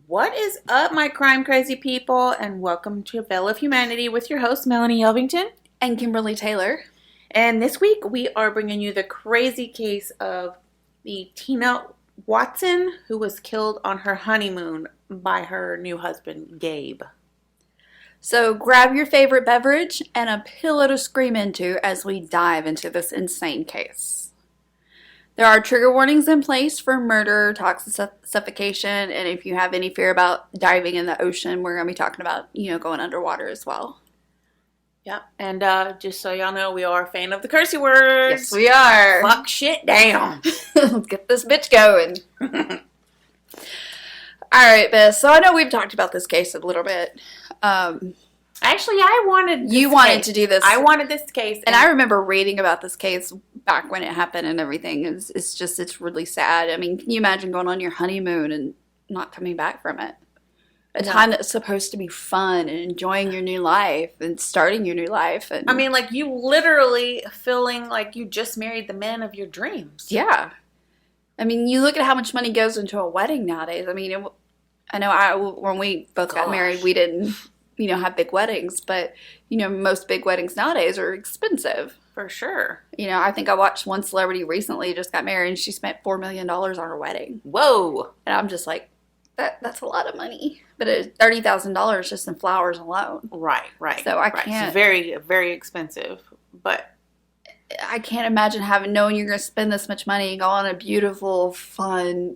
What is up, my crime crazy people, and welcome to A Veil of Humanity with your host, Melonie Yelvington. And Kimberly Taylor. And this week, we are bringing you the crazy case of the Tina Watson, who was killed on her honeymoon by her new husband, Gabe. So grab your favorite beverage and a pillow to scream into as we dive into this insane case. There are trigger warnings in place for murder, toxic suffocation, and if you have any fear about diving in the ocean, we're going to be talking about, going underwater as well. Yep, and just so y'all know, we are a fan of the cursey words. Yes, we are. Fuck shit down. Let's get this bitch going. All right, Beth. So I know we've talked about this case a little bit. Actually, I wanted You wanted to do this. I wanted this case. And I remember reading about this case back when it happened and everything. It's really sad. I mean, can you imagine going on your honeymoon and not coming back from it? A time that's supposed to be fun and enjoying your new life and starting your new life. And I mean, like, you literally feeling like you just married the man of your dreams. Yeah. I mean, you look at how much money goes into a wedding nowadays. I mean, I know when we both got married, we didn't, have big weddings. But, most big weddings nowadays are expensive. For sure. I think I watched one celebrity recently just got married and she spent $4 million on her wedding. Whoa. And I'm just like, that's a lot of money. But it's $30,000 just in flowers alone. Right. So I can't. It's very, very expensive. But I can't imagine knowing you're going to spend this much money and go on a beautiful, fun,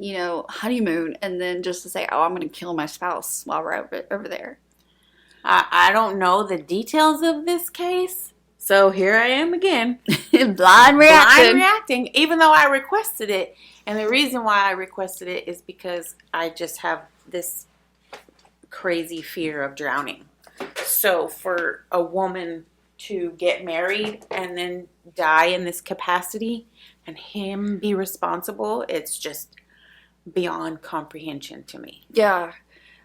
honeymoon, and then just to say, oh, I'm going to kill my spouse while we're over there. I don't know the details of this case. So here I am again. Blind reacting. Even though I requested it. And the reason why I requested it is because I just have this crazy fear of drowning. So for a woman to get married and then die in this capacity and him be responsible, it's just beyond comprehension to me. Yeah.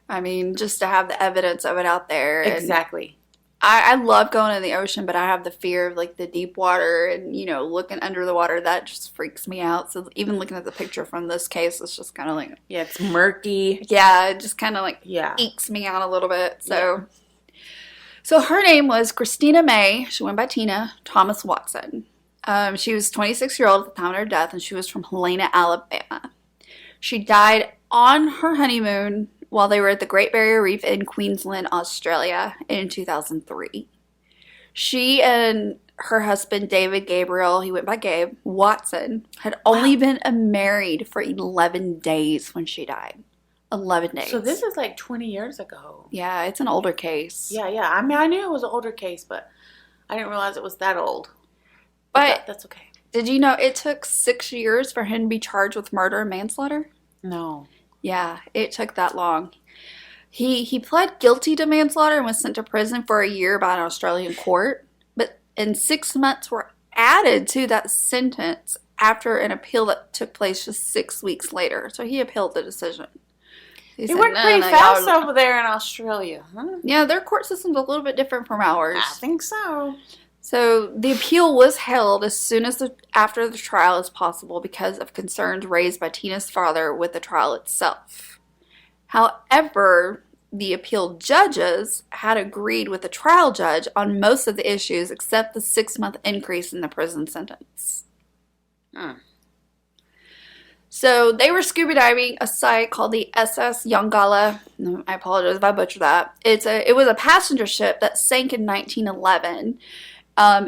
I mean, just to have the evidence of it out there. Exactly. I love going in the ocean, but I have the fear of, the deep water and, looking under the water. That just freaks me out. So even looking at the picture from this case, it's just kind of like... Yeah, it's murky. Yeah, it just kind of, ekes me out a little bit. So her name was Christina May. She went by Tina Thomas Watson. She was 26-year-old at the time of her death, and she was from Helena, Alabama. She died on her honeymoon while they were at the Great Barrier Reef in Queensland, Australia in 2003. She and her husband, David Gabriel, he went by Gabe Watson, had only been married for 11 days when she died. 11 days. So this is 20 years ago. Yeah, it's an older case. Yeah. I mean, I knew it was an older case, but I didn't realize it was that old. But that's okay. Did you know it took 6 years for him to be charged with murder and manslaughter? No. Yeah, it took that long. He pled guilty to manslaughter and was sent to prison for a year by an Australian court. And 6 months were added to that sentence after an appeal that took place just 6 weeks later. So he appealed the decision. It went pretty fast over there in Australia, huh? Yeah, their court system's a little bit different from ours. I think so. So the appeal was held as soon as after the trial as possible because of concerns raised by Tina's father with the trial itself. However, the appeal judges had agreed with the trial judge on most of the issues except the 6-month increase in the prison sentence. So they were scuba diving a site called the SS Yongala. I apologize if I butchered that. It was a passenger ship that sank in 1911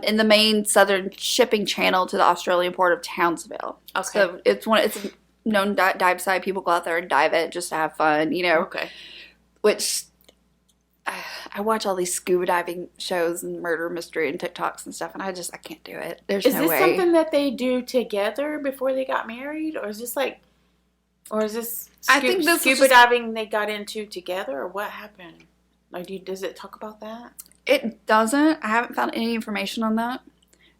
in the main southern shipping channel to the Australian port of Townsville. Okay. So it's a known dive site. People go out there and dive it just to have fun, Okay. Which I watch all these scuba diving shows and murder mystery and TikToks and stuff, and I can't do it. There's no way. Is this something that they do together before they got married, or is this I think this scuba diving they got into together, or what happened? Does it talk about that? It doesn't. I haven't found any information on that.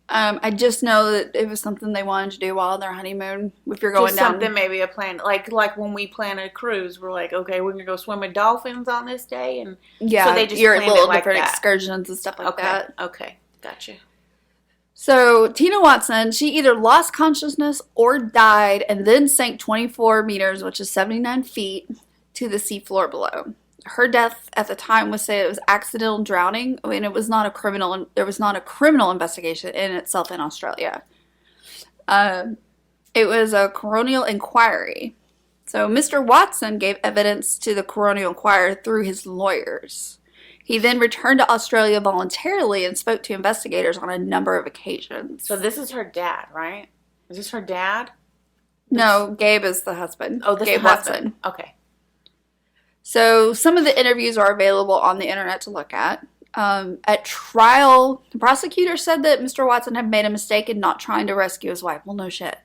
I just know that it was something they wanted to do while on their honeymoon. If you're going just down, something maybe a plan, like when we plan a cruise, we're like, okay, we're gonna go swim with dolphins on this day, and so they just your planned little it like different that. excursions and stuff like that. Okay, gotcha. So Tina Watson, she either lost consciousness or died, and then sank 24 meters, which is 79 feet, to the seafloor below. Her death at the time was said it was accidental drowning, and it was not a criminal. There was not a criminal investigation in itself in Australia. It was a coronial inquiry. So Mr. Watson gave evidence to the coronial inquiry through his lawyers. He then returned to Australia voluntarily and spoke to investigators on a number of occasions. So this is her dad, right? Is this her dad? No, Gabe is the husband. Oh, this Gabe is the husband. Watson. Okay. So some of the interviews are available on the internet to look at. At trial, the prosecutor said that Mr. Watson had made a mistake in not trying to rescue his wife. Well, no shit.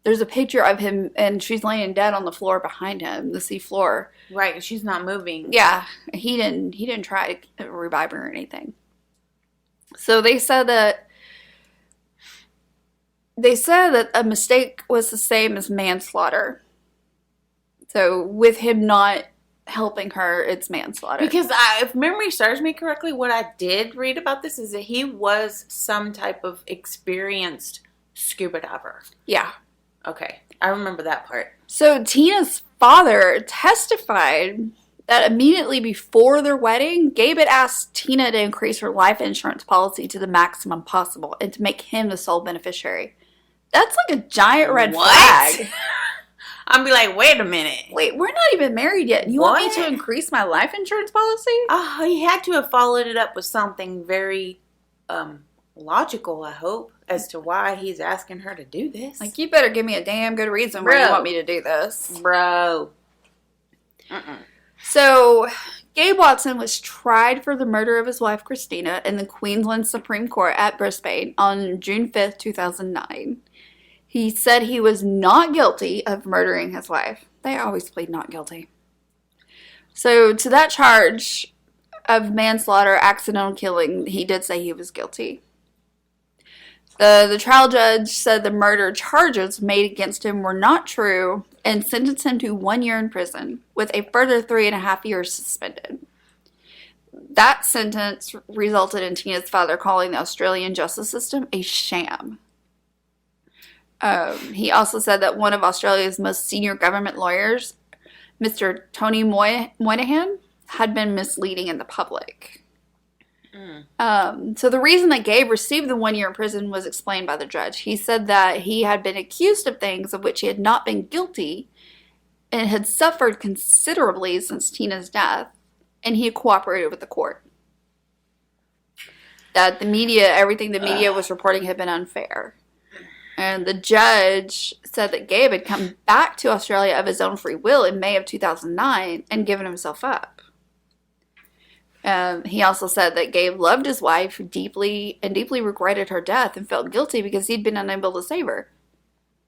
There's a picture of him, and she's laying dead on the floor behind him, the sea floor. Right, and she's not moving. Yeah, he didn't try to revive her or anything. So they said that a mistake was the same as manslaughter. So with him not helping her, it's manslaughter. Because if memory serves me correctly, what I did read about this is that he was some type of experienced scuba diver. Yeah. Okay, I remember that part. So Tina's father testified that immediately before their wedding, Gabe had asked Tina to increase her life insurance policy to the maximum possible and to make him the sole beneficiary. That's like a giant red flag. I'd be like, wait a minute. Wait, we're not even married yet. You want me to increase my life insurance policy? Oh, he had to have followed it up with something very logical, I hope, as to why he's asking her to do this. Like, you better give me a damn good reason why you want me to do this. Bro. So, Gabe Watson was tried for the murder of his wife, Christina, in the Queensland Supreme Court at Brisbane on June 5th, 2009. He said he was not guilty of murdering his wife. They always plead not guilty. So, to that charge of manslaughter, accidental killing, he did say he was guilty. The trial judge said the murder charges made against him were not true and sentenced him to 1 year in prison with a further 3.5 years suspended. That sentence resulted in Tina's father calling the Australian justice system a sham. He also said that one of Australia's most senior government lawyers, Mr. Tony Moynihan, had been misleading in the public. So the reason that Gabe received the 1 year in prison was explained by the judge. He said that he had been accused of things of which he had not been guilty and had suffered considerably since Tina's death, and he had cooperated with the court. That everything the media was reporting had been unfair. And the judge said that Gabe had come back to Australia of his own free will in May of 2009 and given himself up. He also said that Gabe loved his wife deeply and deeply regretted her death and felt guilty because he'd been unable to save her.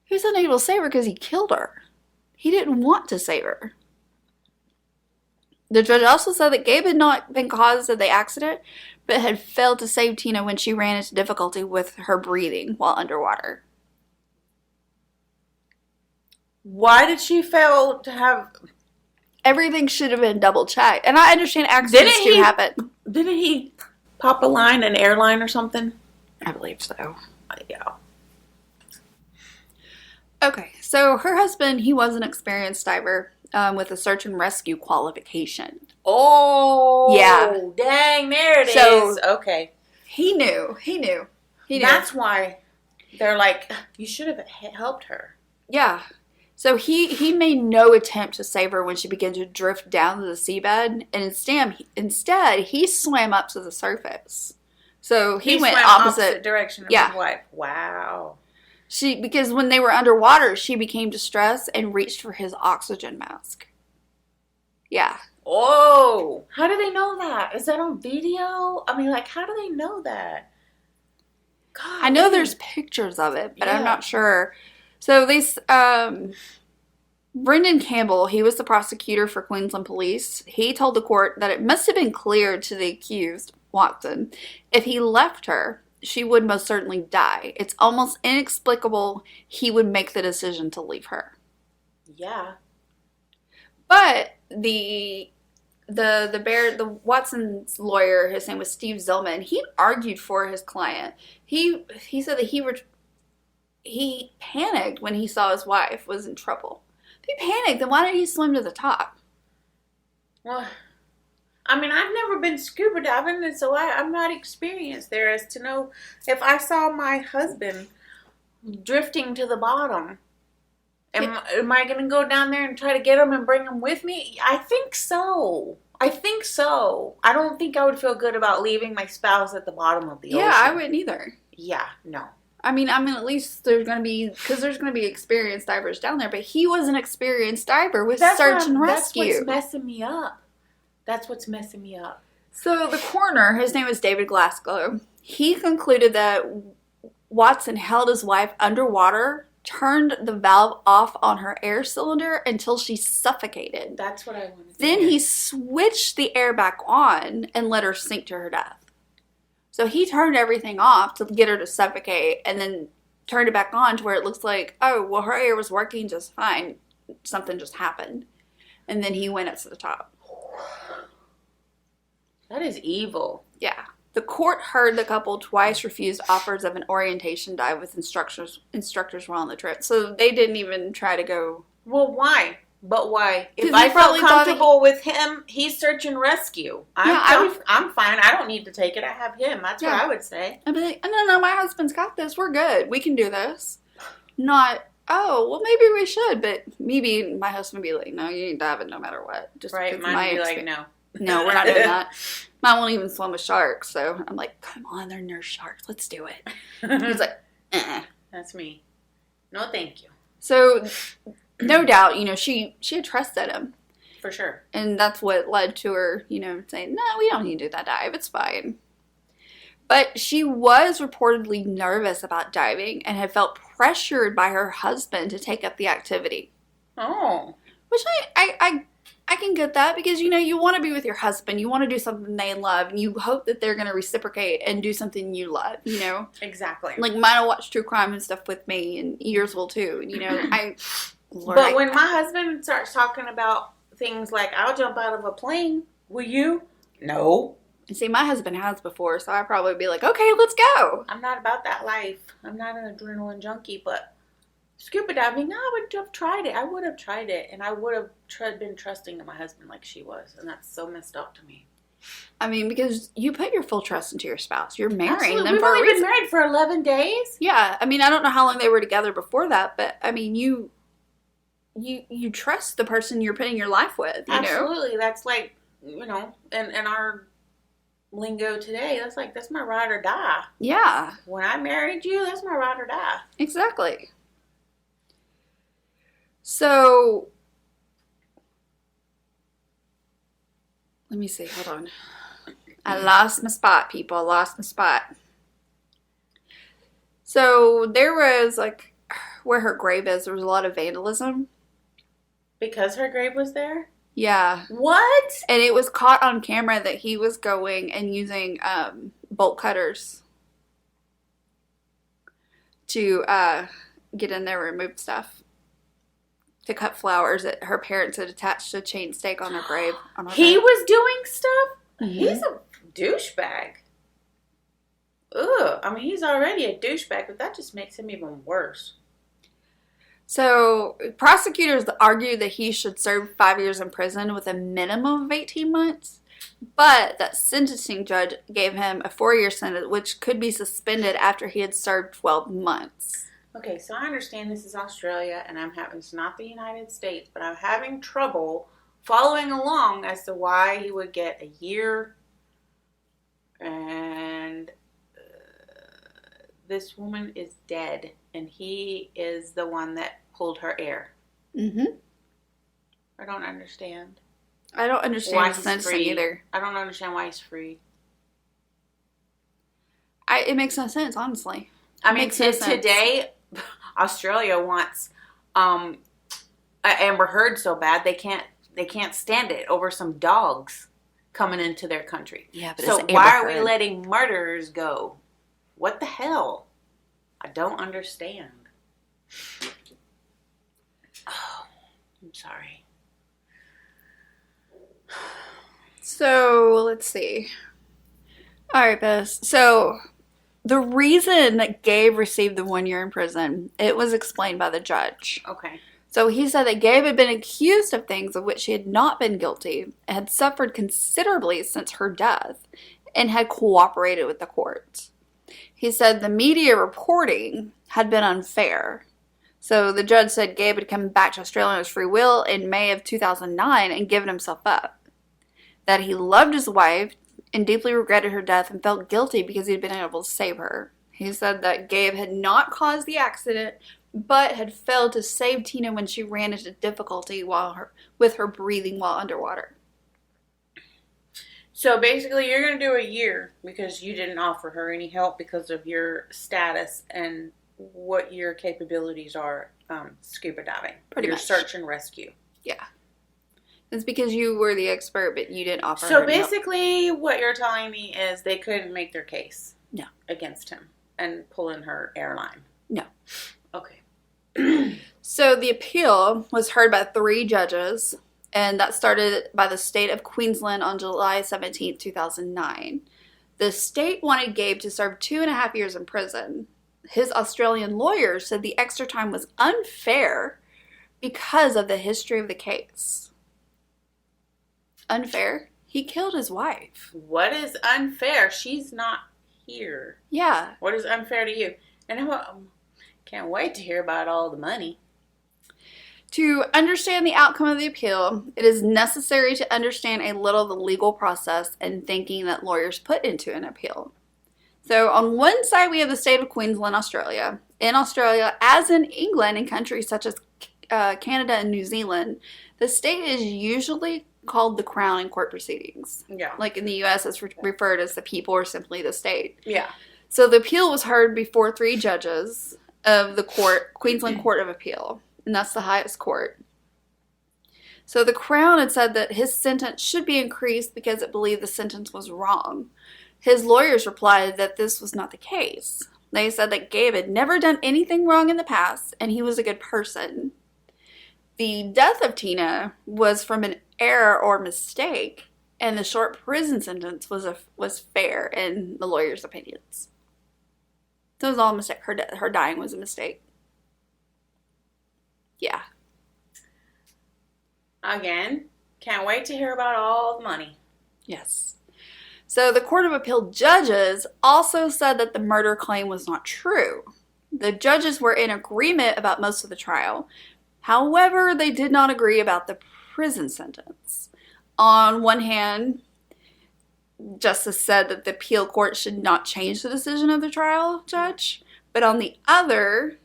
He was unable to save her because he killed her. He didn't want to save her. The judge also said that Gabe had not been cause of the accident, but had failed to save Tina when she ran into difficulty with her breathing while underwater. Why did she fail to have... Everything should have been double checked. And I understand accidents do happen. Didn't he pop a line, an airline or something? I believe so. Yeah. Okay, so her husband, he was an experienced diver with a search and rescue qualification. Oh. Yeah. Dang, there it is. Okay. He knew. That's why they're like, you should have helped her. Yeah. So he made no attempt to save her when she began to drift down to the seabed, and instead he swam up to the surface. So he went opposite direction of his wife. Wow. Because when they were underwater, she became distressed and reached for his oxygen mask. Yeah. Oh, how do they know that? Is that on video? I mean, like, how do they know that? God, I know there's pictures of it, but I'm not sure. So Brendan Campbell, he was the prosecutor for Queensland Police. He told the court that it must have been clear to the accused, Watson, if he left her, she would most certainly die. It's almost inexplicable he would make the decision to leave her. Yeah. But the Watson's lawyer, his name was Steve Zillman, he argued for his client. He said that he panicked when he saw his wife was in trouble. If he panicked, then why didn't he swim to the top? Well, I mean, I've never been scuba diving, and so I'm not experienced there as to know if I saw my husband drifting to the bottom. Am I going to go down there and try to get him and bring him with me? I think so. I don't think I would feel good about leaving my spouse at the bottom of the ocean. Yeah, I wouldn't either. Yeah, no. I mean, at least there's going to be, because there's going to be experienced divers down there, but he was an experienced diver with search and rescue. That's what's messing me up. So the coroner, his name was David Glasgow, he concluded that Watson held his wife underwater, turned the valve off on her air cylinder until she suffocated. That's what I wanted to Then hear. he switched the air back on and let her sink to her death. So he turned everything off to get her to suffocate and then turned it back on to where it looks like, oh, well, her air was working just fine. Something just happened. And then he went up to the top. That is evil. Yeah. The court heard the couple twice refuse offers of an orientation dive with instructors while on the trip. So they didn't even try to go. Well, why? But why? If I I felt comfortable with him, he's search and rescue. I'm fine. I don't need to take it. I have him. That's what I would say. I'd be like, no, my husband's got this. We're good. We can do this. Not, oh, well, maybe we should. But maybe my husband would be like, no, you ain't diving no matter what. Just right. Mine would be like, no. No, we're not doing that. Mine won't even swim with sharks. So I'm like, come on, they're nurse sharks. Let's do it. He's like, That's me. No, thank you. So, no doubt, she had trusted him. For sure. And that's what led to her, saying, no, we don't need to do that dive. It's fine. But she was reportedly nervous about diving and had felt pressured by her husband to take up the activity. Oh. Which I can get that because, you want to be with your husband. You want to do something they love. And you hope that they're going to reciprocate and do something you love, Exactly. Like, mine will watch true crime and stuff with me, and yours will too. But when my husband starts talking about things like, I'll jump out of a plane, will you? No. And see, my husband has before, so I'd probably be like, okay, let's go. I'm not about that life. I'm not an adrenaline junkie, but scuba diving, I would have tried it. I would have tried it, and I would have been trusting of my husband like she was, and that's so messed up to me. I mean, because you put your full trust into your spouse. You're marrying Absolutely. them We've for a only reason. been married for 11 days. Yeah, I mean, I don't know how long they were together before that, but I mean, you trust the person you're putting your life with. Absolutely. That's like, in our lingo today, that's my ride or die. Yeah. When I married you, that's my ride or die. Exactly. So, let me see. Hold on. I lost my spot, people. I lost my spot. So, there was, where her grave is, there was a lot of vandalism. Because her grave was there? Yeah. What? And it was caught on camera that he was going and using bolt cutters to get in there and remove stuff. To cut flowers that her parents had attached a chain stake on her grave. He was doing stuff? Mm-hmm. He's a douchebag. Ugh. I mean, he's already a douchebag, but that just makes him even worse. So, prosecutors argued that he should serve 5 years in prison with a minimum of 18 months, but that sentencing judge gave him a 4-year sentence, which could be suspended after he had served 12 months. Okay, so I understand this is Australia, and it's not the United States, but I'm having trouble following along as to why he would get a year, and this woman is dead, and he is the one that pulled her air. Mm-hmm. I don't understand. I don't understand the sentencing either. I don't understand why he's free. It makes no sense, honestly. I mean, today, Australia wants Amber Heard so bad they can't stand it over some dogs coming into their country. Yeah, but so why are we letting murderers go? What the hell? I don't understand. Oh, I'm sorry. So, let's see. All right, Bess. So, the reason that Gabe received the 1 year in prison, it was explained by the judge. Okay. So he said that Gabe had been accused of things of which he had not been guilty and had suffered considerably since her death and had cooperated with the court. He said the media reporting had been unfair. So the judge said Gabe had come back to Australia on his free will in May of 2009 and given himself up. That he loved his wife and deeply regretted her death and felt guilty because he had been able to save her. He said that Gabe had not caused the accident, but had failed to save Tina when she ran into difficulty with her breathing while underwater. So basically, you're going to do a year because you didn't offer her any help because of your status and what your capabilities are scuba diving. Pretty your much. Search and rescue. Yeah. It's because you were the expert, but you didn't offer her So any help. basically, what you're telling me is they couldn't make their case against him and pull in her airline. No. Okay. So the appeal was heard by 3 judges, and that started by the state of Queensland on July 17, 2009. The state wanted Gabe to serve 2.5 years in prison. His Australian lawyers said the extra time was unfair because of the history of the case. Unfair? He killed his wife. What is unfair? She's not here. Yeah. What is unfair to you? And can't wait to hear about all the money. To understand the outcome of the appeal, it is necessary to understand a little of the legal process and thinking that lawyers put into an appeal. So on one side, we have the state of Queensland, Australia. In Australia, as in England and countries such as Canada and New Zealand, the state is usually called the Crown in court proceedings. Yeah. Like in the U.S., it's referred as the people or simply the state. Yeah. So the appeal was heard before 3 judges of the Queensland Court of Appeal, and that's the highest court. So the Crown had said that his sentence should be increased because it believed the sentence was wrong. His lawyers replied that this was not the case. They said that Gabe had never done anything wrong in the past, and he was a good person. The death of Tina was from an error or mistake, and the short prison sentence was fair in the lawyers' opinions. So it was all a mistake. Her dying was a mistake. Yeah. Again, can't wait to hear about all the money. Yes. So the Court of Appeal judges also said that the murder claim was not true. The judges were in agreement about most of the trial. However, they did not agree about the prison sentence. On one hand, Justice said that the appeal court should not change the decision of the trial judge. But on the other,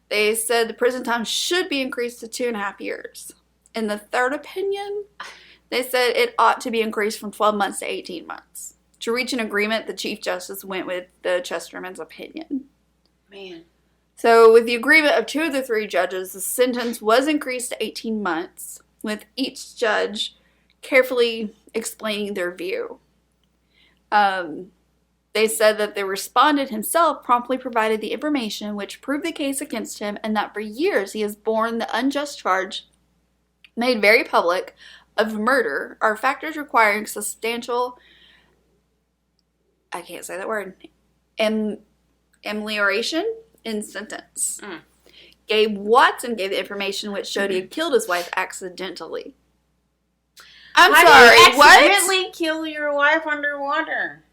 they said the prison time should be increased to 2.5 years. In the third opinion, they said it ought to be increased from 12 months to 18 months. To reach an agreement, the Chief Justice went with the Chesterman's opinion. Man. So with the agreement of 2 of the 3 judges, the sentence was increased to 18 months, with each judge carefully explaining their view. They said that the respondent himself promptly provided the information which proved the case against him, and that for years he has borne the unjust charge made very public of murder are factors requiring substantial, I can't say that word, amelioration in sentence. Gabe Watson gave the information which showed he had killed his wife accidentally. I'm How sorry, do you what? accidentally kill your wife underwater?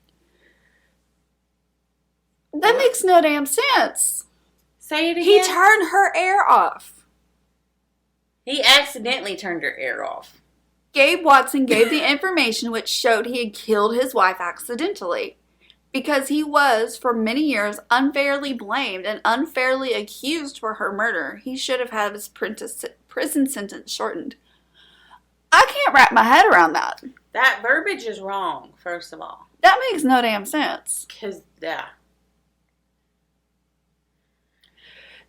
That makes no damn sense. Say it again. He turned her air off. He accidentally turned her air off. Gabe Watson gave the information which showed he had killed his wife accidentally. Because he was, for many years, unfairly blamed and unfairly accused for her murder, he should have had his prison sentence shortened. I can't wrap my head around that. That verbiage is wrong, first of all. That makes no damn sense. Because, yeah.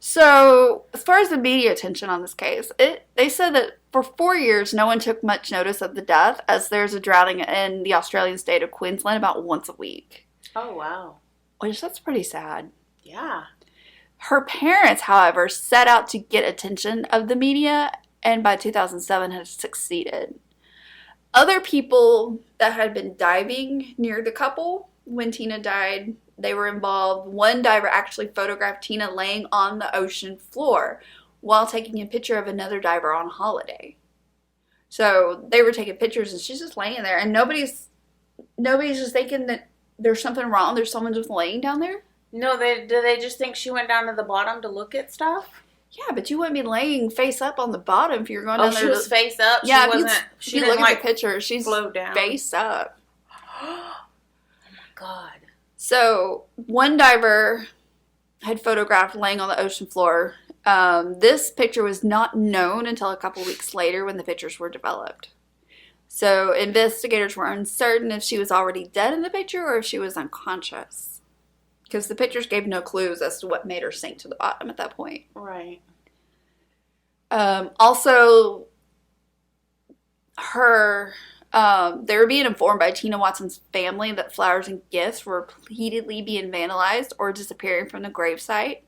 So, as far as the media attention on this case, they said that for 4 years, no one took much notice of the death, as there's a drowning in the Australian state of Queensland about once a week. Oh, wow. Which, that's pretty sad. Yeah. Her parents, however, set out to get attention of the media, and by 2007 had succeeded. Other people that had been diving near the couple when Tina died, they were involved. One diver actually photographed Tina laying on the ocean floor while taking a picture of another diver on holiday. So they were taking pictures, and she's just laying there, and nobody's just thinking that there's something wrong. There's someone just laying down there. No, do they just think she went down to the bottom to look at stuff? Yeah, but you wouldn't be laying face up on the bottom if you're going down there. Oh, she was face up? Yeah, she if you didn't look at the picture, she's down. face up. Oh my God. So, one diver had photographed laying on the ocean floor. This picture was not known until a couple weeks later when the pictures were developed. So, investigators were uncertain if she was already dead in the picture or if she was unconscious. Because the pictures gave no clues as to what made her sink to the bottom at that point. Right. Also, they were being informed by Tina Watson's family that flowers and gifts were repeatedly being vandalized or disappearing from the gravesite,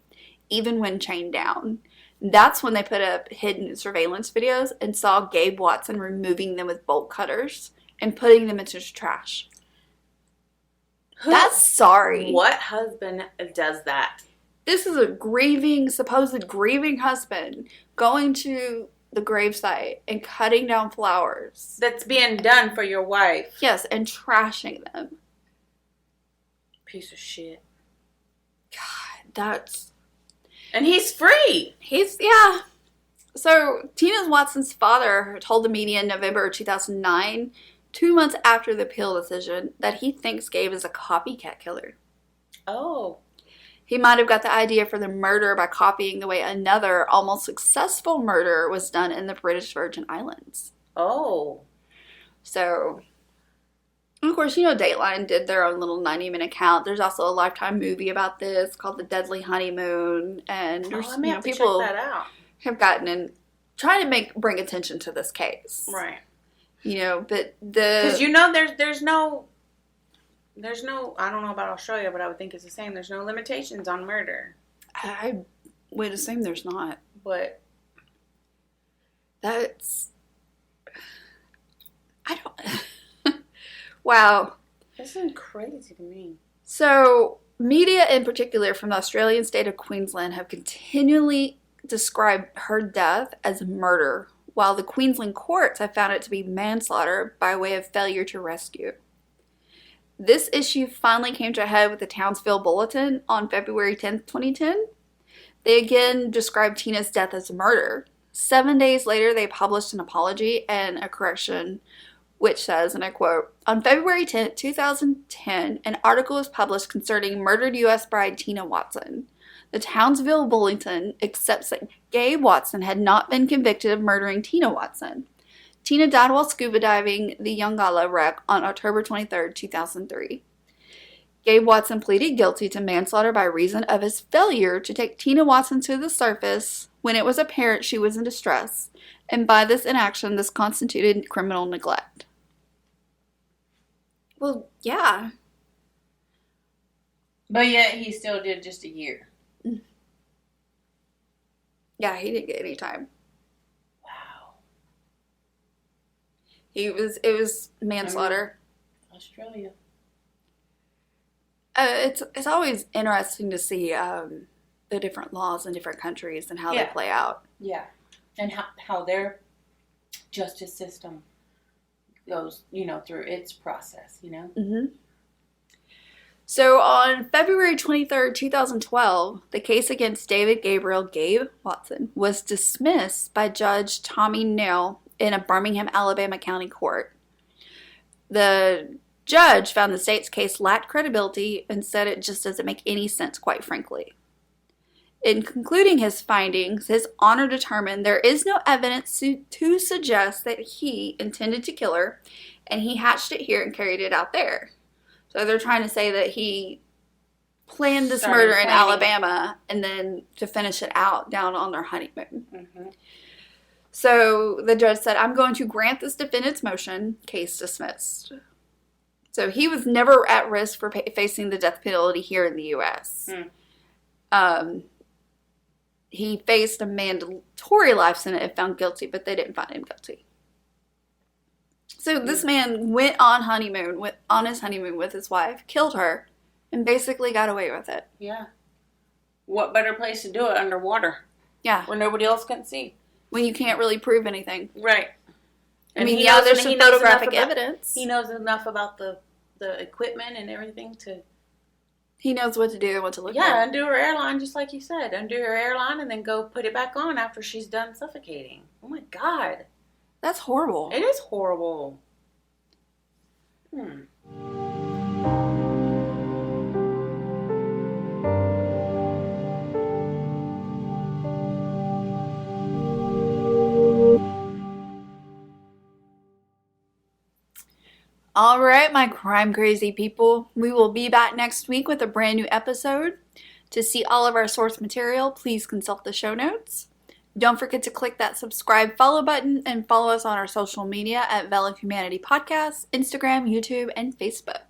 even when chained down. That's when they put up hidden surveillance videos and saw Gabe Watson removing them with bolt cutters and putting them into trash. That's sorry. What husband does that? This is a supposed grieving husband going to the gravesite and cutting down flowers. That's being done for your wife. Yes, and trashing them. Piece of shit. God, that's... And he's free. Yeah. So, Tina Watson's father told the media in November 2009, 2 months after the appeal decision, that he thinks Gabe is a copycat killer. Oh. He might have got the idea for the murder by copying the way another almost successful murder was done in the British Virgin Islands. Oh. So, of course, Dateline did their own little 90-minute count. There's also a Lifetime movie about this called The Deadly Honeymoon. And there's, people check that out. Have gotten in, trying to bring attention to this case. Right. But because there's no, I don't know about Australia, but I would think it's the same. There's no limitations on murder. I would assume there's not. But that's, I don't, wow. This is crazy to me. So, media in particular from the Australian state of Queensland have continually described her death as murder, while the Queensland courts have found it to be manslaughter by way of failure to rescue. This issue finally came to a head with the Townsville Bulletin on February 10th, 2010. They again described Tina's death as murder. 7 days later, they published an apology and a correction, which says, and I quote, "On February 10th, 2010, an article was published concerning murdered U.S. bride Tina Watson. The Townsville Bulletin accepts that Gabe Watson had not been convicted of murdering Tina Watson. Tina died while scuba diving the Yongala wreck on October 23, 2003. Gabe Watson pleaded guilty to manslaughter by reason of his failure to take Tina Watson to the surface when it was apparent she was in distress, and by this inaction, this constituted criminal neglect." Well, yeah. But yet he still did just a year. Yeah, he didn't get any time. Wow. It was manslaughter. Australia. It's always interesting to see the different laws in different countries and how they play out. Yeah. And how their justice system goes, through its process, Mm-hmm. So on February 23rd, 2012, the case against David Gabriel Gabe Watson was dismissed by Judge Tommy Nail in a Birmingham, Alabama County Court. The judge found the state's case lacked credibility and said it just doesn't make any sense, quite frankly. In concluding his findings, His Honor determined there is no evidence to suggest that he intended to kill her, and he hatched it here and carried it out there. So they're trying to say that he planned this murder in Alabama and then to finish it out down on their honeymoon. Mm-hmm. So the judge said, "I'm going to grant this defendant's motion. Case dismissed." So he was never at risk for facing the death penalty here in the U.S. He faced a mandatory life sentence if found guilty, but they didn't find him guilty. So this man went on his honeymoon with his wife, killed her, and basically got away with it. Yeah. What better place to do it underwater? Yeah. Where nobody else can see. When you can't really prove anything. Right. I mean, yeah, there's some photographic evidence. He knows enough about the equipment and everything to... He knows what to do and what to look for. Yeah, undo her airline, just like you said. Undo her airline and then go put it back on after she's done suffocating. Oh my God. That's horrible. It is horrible. All right, my crime crazy people. We will be back next week with a brand new episode. To see all of our source material, please consult the show notes. Don't forget to click that subscribe, follow button, and follow us on our social media at Valid Humanity Podcast, Instagram, YouTube, and Facebook.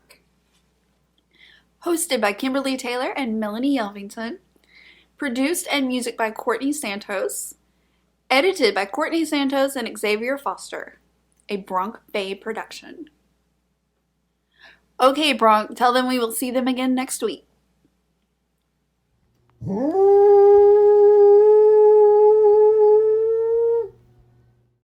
Hosted by Kimberly Taylor and Melonie Yelvington. Produced and music by Courtney Santos. Edited by Courtney Santos and Xavier Foster. A Bronc Bay Production. Okay, Bronc, tell them we will see them again next week.